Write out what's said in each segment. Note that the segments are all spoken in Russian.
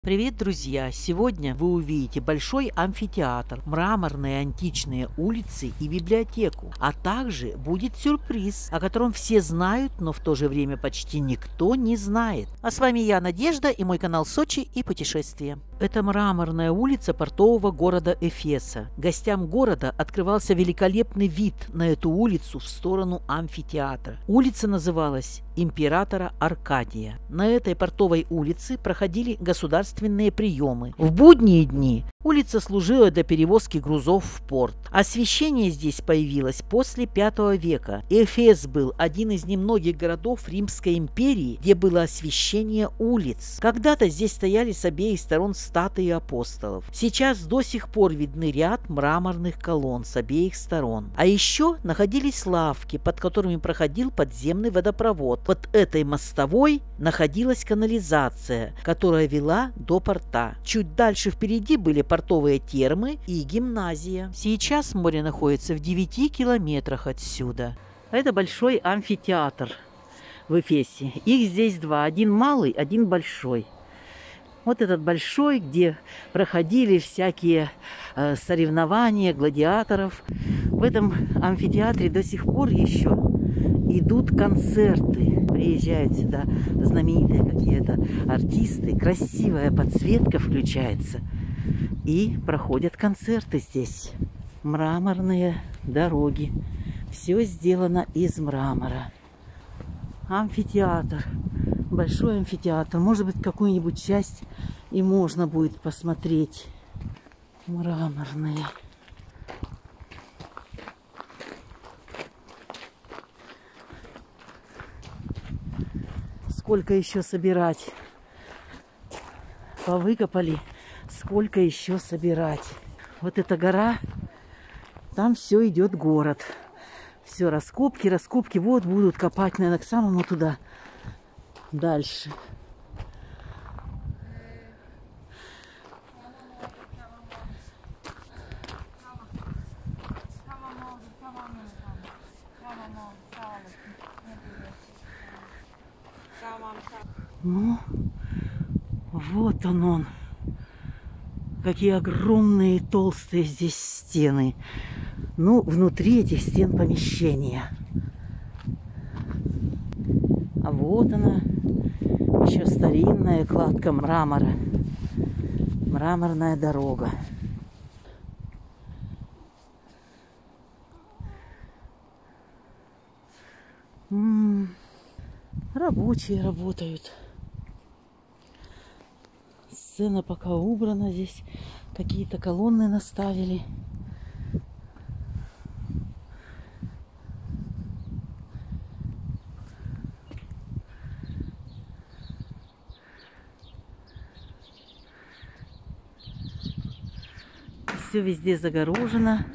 Привет, друзья! Сегодня вы увидите большой амфитеатр, мраморные античные улицы и библиотеку. А также будет сюрприз, о котором все знают, но в то же время почти никто не знает. А с вами я, Надежда, и мой канал Сочи и путешествия. Это мраморная улица портового города Эфеса. Гостям города открывался великолепный вид на эту улицу в сторону амфитеатра. Улица называлась Императора Аркадия. На этой портовой улице проходили государственные приемы. В будние дни улица служила для перевозки грузов в порт. Освещение здесь появилось после V века. Эфес был один из немногих городов Римской империи, где было освещение улиц. Когда-то здесь стояли с обеих сторон статуи апостолов. Сейчас до сих пор видны ряд мраморных колонн с обеих сторон. А еще находились лавки, под которыми проходил подземный водопровод. Под этой мостовой находилась канализация, которая вела до порта. Чуть дальше впереди были портовые термы и гимназия. Сейчас море находится в 9 километрах отсюда. Это большой амфитеатр в Эфесе. Их здесь два. Один малый, один большой. Вот этот большой, где проходили всякие соревнования гладиаторов. В этом амфитеатре до сих пор еще идут концерты. Приезжают сюда знаменитые какие-то артисты. Красивая подсветка включается. И проходят концерты здесь. Мраморные дороги. Все сделано из мрамора. Амфитеатр. Большой амфитеатр. Может быть, какую-нибудь часть и можно будет посмотреть. Мраморные. Сколько еще собирать? Повыкопали. Сколько еще собирать? Вот эта гора. Там все идет город. Все, раскопки, раскопки. Вот будут копать, наверное, к самому туда. Дальше. Ну, вот он. Какие огромные толстые здесь стены. Ну, внутри этих стен помещения. А вот она, еще старинная кладка мрамора. Мраморная дорога. Рабочие работают. Сцена пока убрана. Здесь какие-то колонны наставили. Все везде загорожено.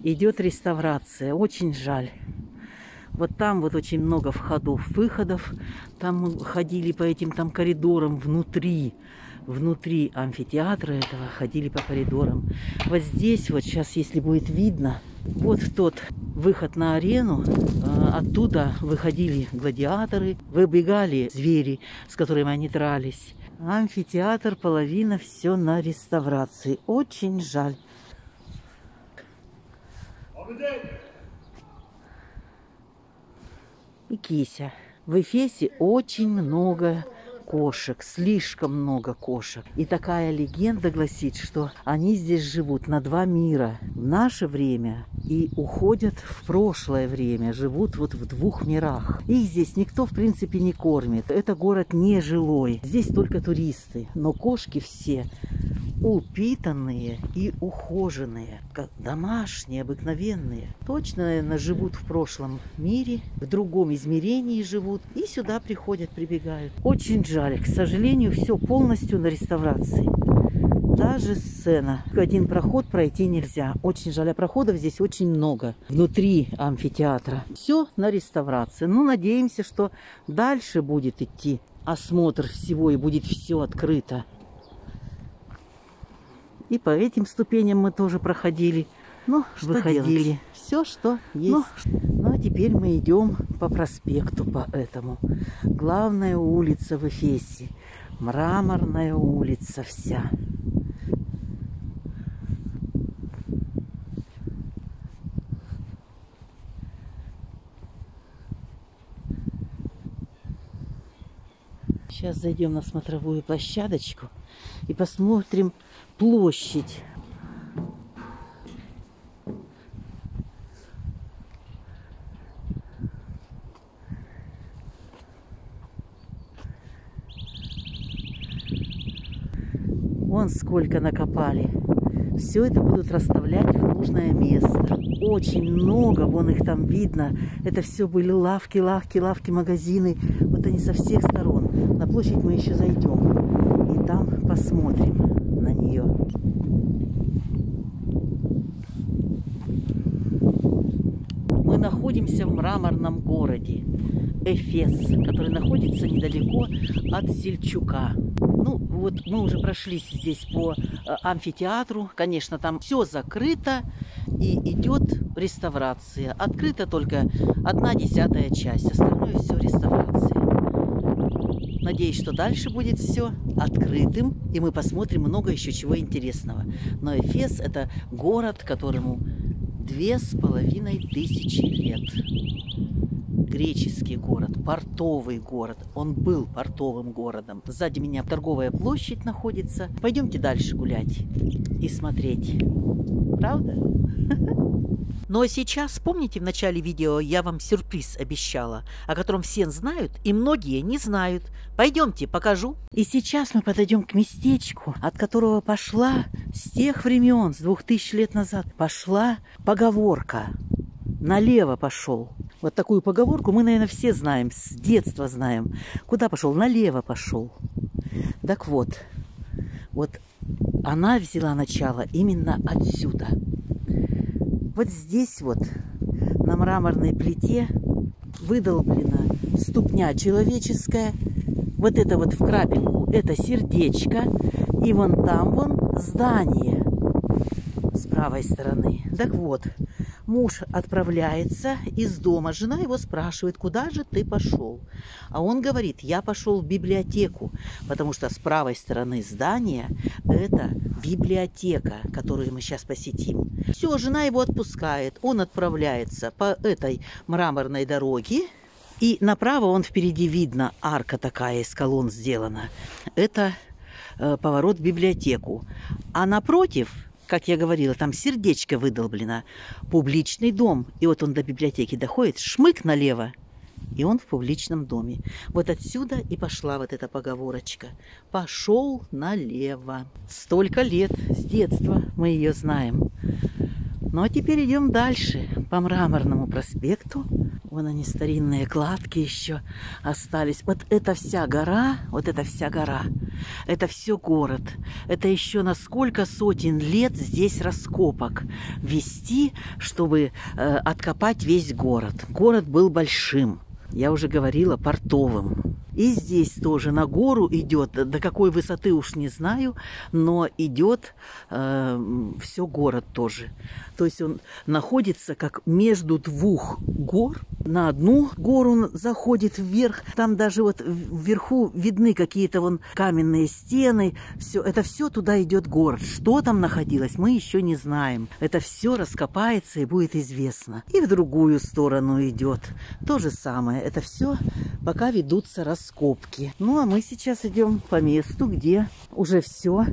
Идет реставрация. Очень жаль. Вот там вот очень много входов, выходов. Там мы ходили по этим там коридорам внутри амфитеатра этого, ходили по коридорам. Вот здесь вот сейчас, если будет видно, вот тот выход на арену. Оттуда выходили гладиаторы, выбегали звери, с которыми они дрались. Амфитеатр, половина, все на реставрации. Очень жаль. И кися. В Эфесе очень много кошек, слишком много кошек. И такая легенда гласит, что они здесь живут на 2 мира. В наше время и уходят в прошлое время, живут вот в 2 мирах. Их здесь никто, в принципе, не кормит. Это город нежилой. Здесь только туристы. Но кошки все упитанные и ухоженные, как домашние, обыкновенные. Точно, наверное, живут в прошлом мире, в другом измерении живут и сюда приходят, прибегают. Очень жаль, к сожалению, все полностью на реставрации. Даже сцена. Один проход пройти нельзя. Очень жаль, а проходов здесь очень много. Внутри амфитеатра. Все на реставрации. Ну, надеемся, что дальше будет идти осмотр всего и будет все открыто. И по этим ступеням мы тоже проходили. Ну, выходили. Все, что есть. Ну, а теперь мы идем по проспекту, по этому. Главная улица в Эфесе. Мраморная улица вся. Сейчас зайдем на смотровую площадочку и посмотрим площадь. Вон сколько накопали. Все это будут расставлять в нужное место. Очень много, вон их там видно. Это все были лавки, магазины. Вот они со всех сторон. На площадь мы еще зайдем. И там посмотрим на нее. Мы находимся в мраморном городе Эфес, который находится недалеко от Сельчука. Ну, вот мы уже прошлись здесь по амфитеатру. Конечно, там все закрыто и идет реставрация. Открыта только 1/10 часть. Остальное все реставрация. Надеюсь, что дальше будет все открытым, и мы посмотрим много еще чего интересного. Но Эфес – это город, которому 2500 лет. Греческий город, портовый город. Он был портовым городом. Сзади меня торговая площадь находится. Пойдемте дальше гулять и смотреть. Правда? Ну а сейчас, помните, в начале видео я вам сюрприз обещала, о котором все знают и многие не знают. Пойдемте, покажу. И сейчас мы подойдем к местечку, от которого пошла с тех времен, с 2000 лет назад, пошла поговорка. Налево пошел. Вот такую поговорку мы, наверное, все знаем, с детства знаем. Куда пошел? Налево пошел. Так вот, вот она взяла начало именно отсюда. Вот здесь вот на мраморной плите выдолблена ступня человеческая. Вот это вот в крапинку, это сердечко. И вон там вон здание с правой стороны. Так вот, муж отправляется из дома, жена его спрашивает, куда же ты пошел? А он говорит, я пошел в библиотеку, потому что с правой стороны здания это библиотека, которую мы сейчас посетим. Все, жена его отпускает, он отправляется по этой мраморной дороге, и направо он впереди видно, арка такая из колонн сделана. Это поворот в библиотеку. А напротив, как я говорила, там сердечко выдолблено. Публичный дом. И вот он до библиотеки доходит, шмык налево, и он в публичном доме. Вот отсюда и пошла вот эта поговорочка. Пошел налево. Столько лет, с детства мы ее знаем. Ну а теперь идем дальше по Мраморному проспекту. Вон они, старинные кладки еще остались. Вот эта вся гора, это все город. Это еще на сколько сотен лет здесь раскопок вести, чтобы откопать весь город. Город был большим. Я уже говорила, портовым. И здесь тоже на гору идет, до какой высоты уж не знаю, но идет все город тоже. То есть он находится как между двух гор. На одну гору он заходит вверх, там даже вот вверху видны какие-то вон каменные стены. Все, это все туда идет город. Что там находилось, мы еще не знаем. Это все раскопается и будет известно. И в другую сторону идет то же самое. Это все пока ведутся раскопки. Ну а мы сейчас идем по месту, где уже все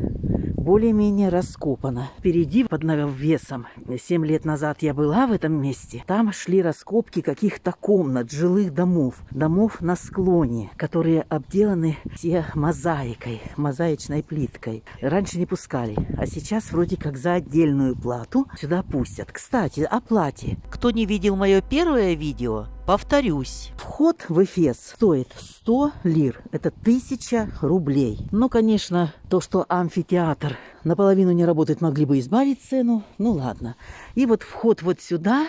более-менее раскопано. Впереди под навесом. 7 лет назад я была в этом месте. Там шли раскопки каких-то комнат, жилых домов. Домов на склоне, которые обделаны все мозаикой, мозаичной плиткой. Раньше не пускали, а сейчас вроде как за отдельную плату сюда пустят. Кстати, о плате. Кто не видел мое первое видео, повторюсь. Вход в Эфес стоит 100 лир. Это 1000 рублей. Но, конечно, то, что амфитеатр наполовину не работает, могли бы избавить цену. Ну, ладно. И вот вход вот сюда.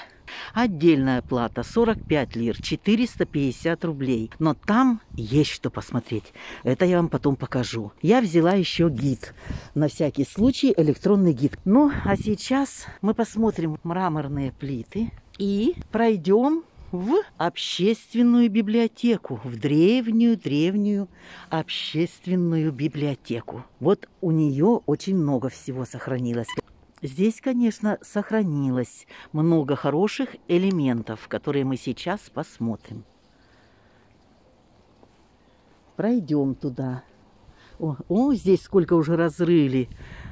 Отдельная плата 45 лир, 450 рублей. Но там есть что посмотреть. Это я вам потом покажу. Я взяла еще гид. На всякий случай электронный гид. Ну, а сейчас мы посмотрим мраморные плиты и пройдем в общественную библиотеку, в древнюю общественную библиотеку. Вот у нее очень много всего сохранилось. Здесь, конечно, сохранилось много хороших элементов, которые мы сейчас посмотрим. Пройдем туда. О, здесь сколько уже разрыли.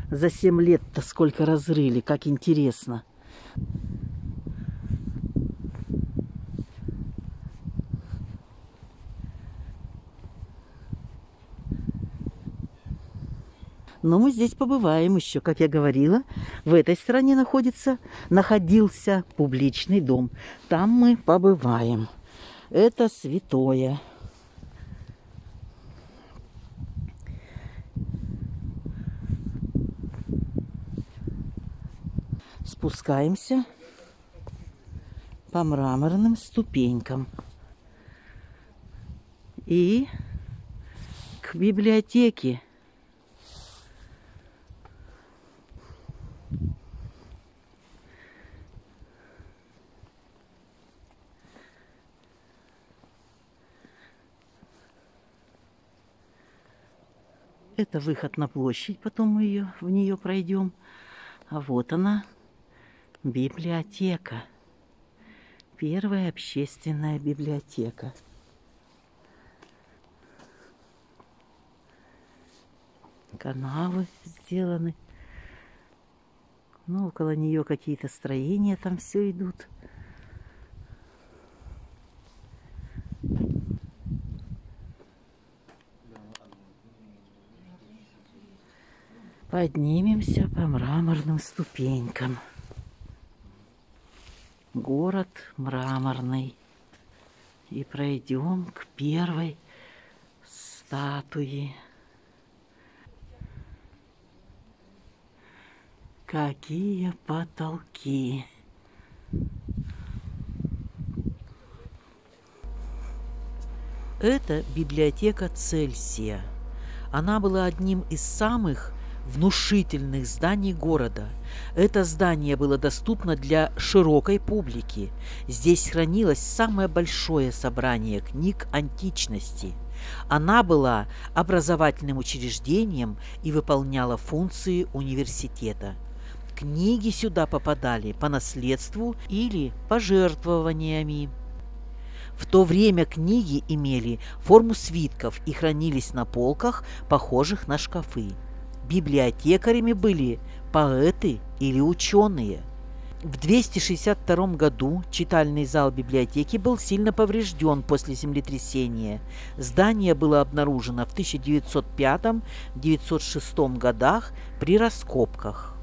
За 7 лет-то сколько разрыли, как интересно. Но мы здесь побываем еще, как я говорила. В этой стороне находился публичный дом. Там мы побываем. Это святое. Спускаемся по мраморным ступенькам. И к библиотеке. Это выход на площадь, потом мы в нее пройдем. А вот она, библиотека. Первая общественная библиотека. Канавы сделаны. Ну, около нее какие-то строения там все идут. Поднимемся по мраморным ступенькам. Город мраморный. И пройдем к первой статуе. Какие потолки! Это библиотека Цельсия. Она была одним из самых внушительных зданий города. Это здание было доступно для широкой публики. Здесь хранилось самое большое собрание книг античности. Она была образовательным учреждением и выполняла функции университета. Книги сюда попадали по наследству или пожертвованиями. В то время книги имели форму свитков и хранились на полках, похожих на шкафы. Библиотекарями были поэты или ученые. В 262 году читальный зал библиотеки был сильно поврежден после землетрясения. Здание было обнаружено в 1905-1906 годах при раскопках.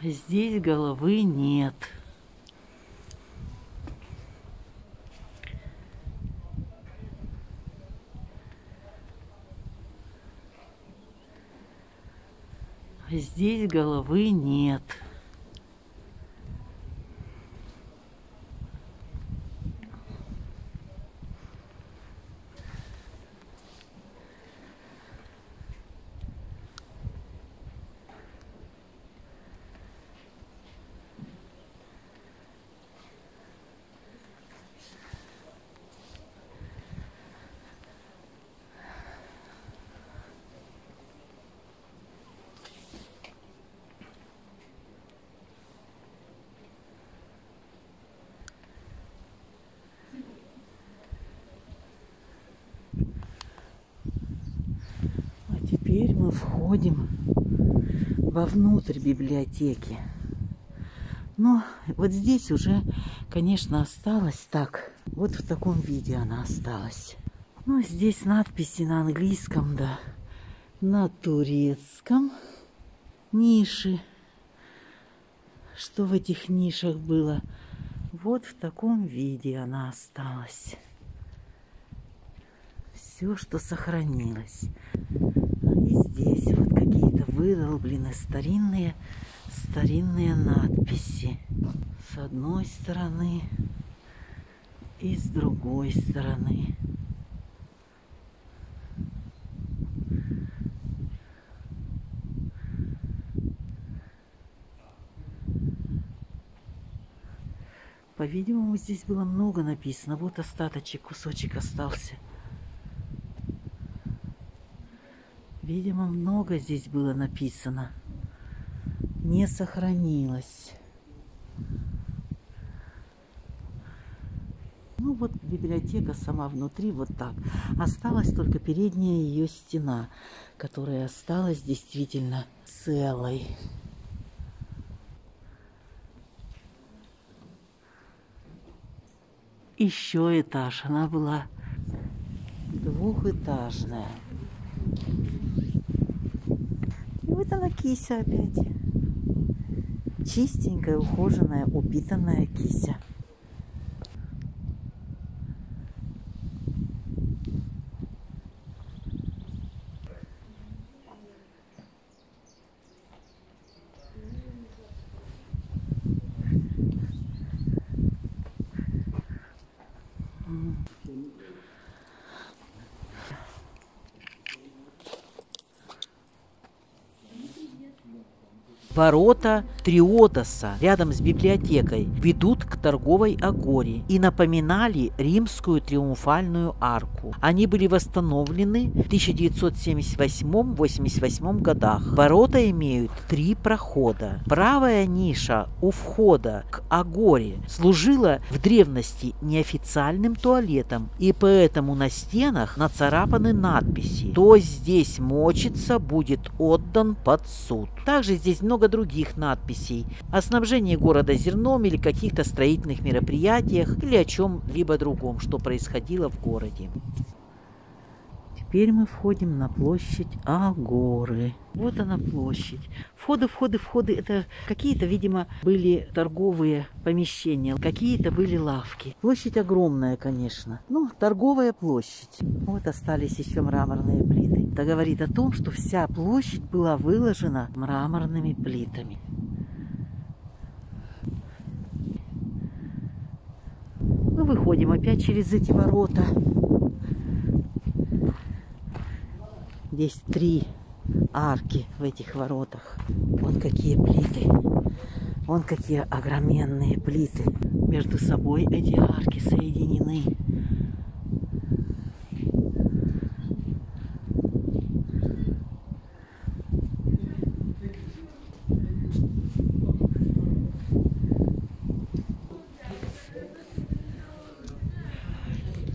Здесь головы нет. Здесь головы нет. Теперь мы входим вовнутрь библиотеки. Но вот здесь уже, конечно, осталось так. Вот в таком виде она осталась. Ну, здесь надписи на английском, да, на турецком. Ниши. Что в этих нишах было? Вот в таком виде она осталась. все, что сохранилось. И здесь вот какие-то выдолблены старинные надписи. С одной стороны и с другой стороны. По-видимому, здесь было много написано. Вот остаточек, кусочек остался. Видимо, много здесь было написано. Не сохранилось. Ну вот библиотека сама внутри вот так. Осталась только передняя ее стена, которая осталась действительно целой. Еще этаж. Она была двухэтажная. И вот она, кися опять. Чистенькая, ухоженная, упитанная кися. Ворота Триодоса рядом с библиотекой ведут к торговой агоре и напоминали римскую триумфальную арку. Они были восстановлены в 1978-88 годах. Ворота имеют 3 прохода. Правая ниша у входа к агоре служила в древности неофициальным туалетом, и поэтому на стенах нацарапаны надписи: «Кто здесь мочится, будет отдан под суд». Также здесь много других надписей о снабжении города зерном или каких-то строительных мероприятиях или о чем-либо другом, что происходило в городе. Теперь мы входим на площадь Агоры. Вот она площадь. Входы. Это какие-то, видимо, были торговые помещения, какие-то были лавки. Площадь огромная, конечно. Ну, торговая площадь. Вот остались еще мраморные плиты. Это говорит о том, что вся площадь была выложена мраморными плитами. Мы выходим опять через эти ворота. Здесь 3 арки в этих воротах. Вон какие плиты. Вон какие огроменные плиты. Между собой эти арки соединены.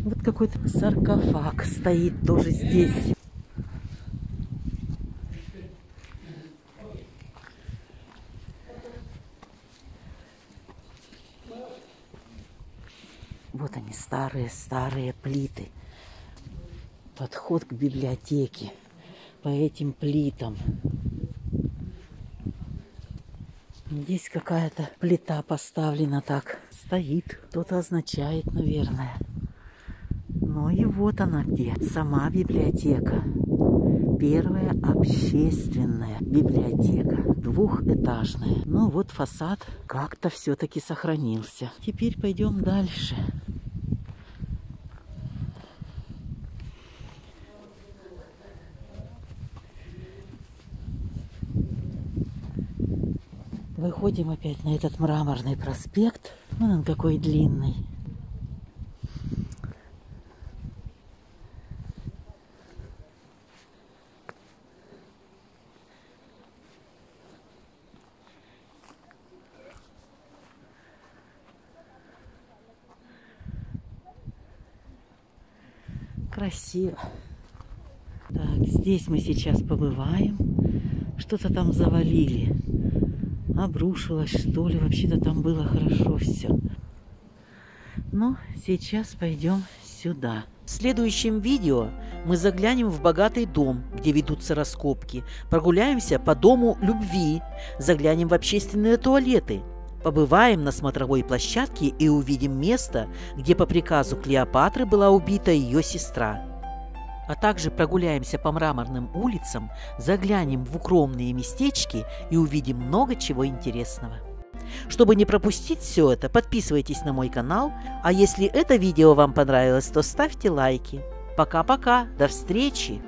Вот какой-то саркофаг стоит тоже здесь. Вот они, старые плиты. Подход к библиотеке по этим плитам. Здесь какая-то плита поставлена так. Стоит. Кто-то означает, наверное. Ну и вот она где. Сама библиотека. Первая общественная библиотека. Двухэтажная. Ну вот фасад как-то все-таки сохранился. Теперь пойдем дальше. Выходим опять на этот мраморный проспект. Вон он какой длинный. Красиво. Так, здесь мы сейчас побываем. Что-то там завалили. Обрушилось, что ли. Вообще-то там было хорошо все. Но сейчас пойдем сюда. В следующем видео мы заглянем в богатый дом, где ведутся раскопки. Прогуляемся по дому любви. Заглянем в общественные туалеты. Побываем на смотровой площадке и увидим место, где по приказу Клеопатры была убита ее сестра. А также прогуляемся по мраморным улицам, заглянем в укромные местечки и увидим много чего интересного. Чтобы не пропустить все это, подписывайтесь на мой канал, а если это видео вам понравилось, то ставьте лайки. Пока-пока, до встречи!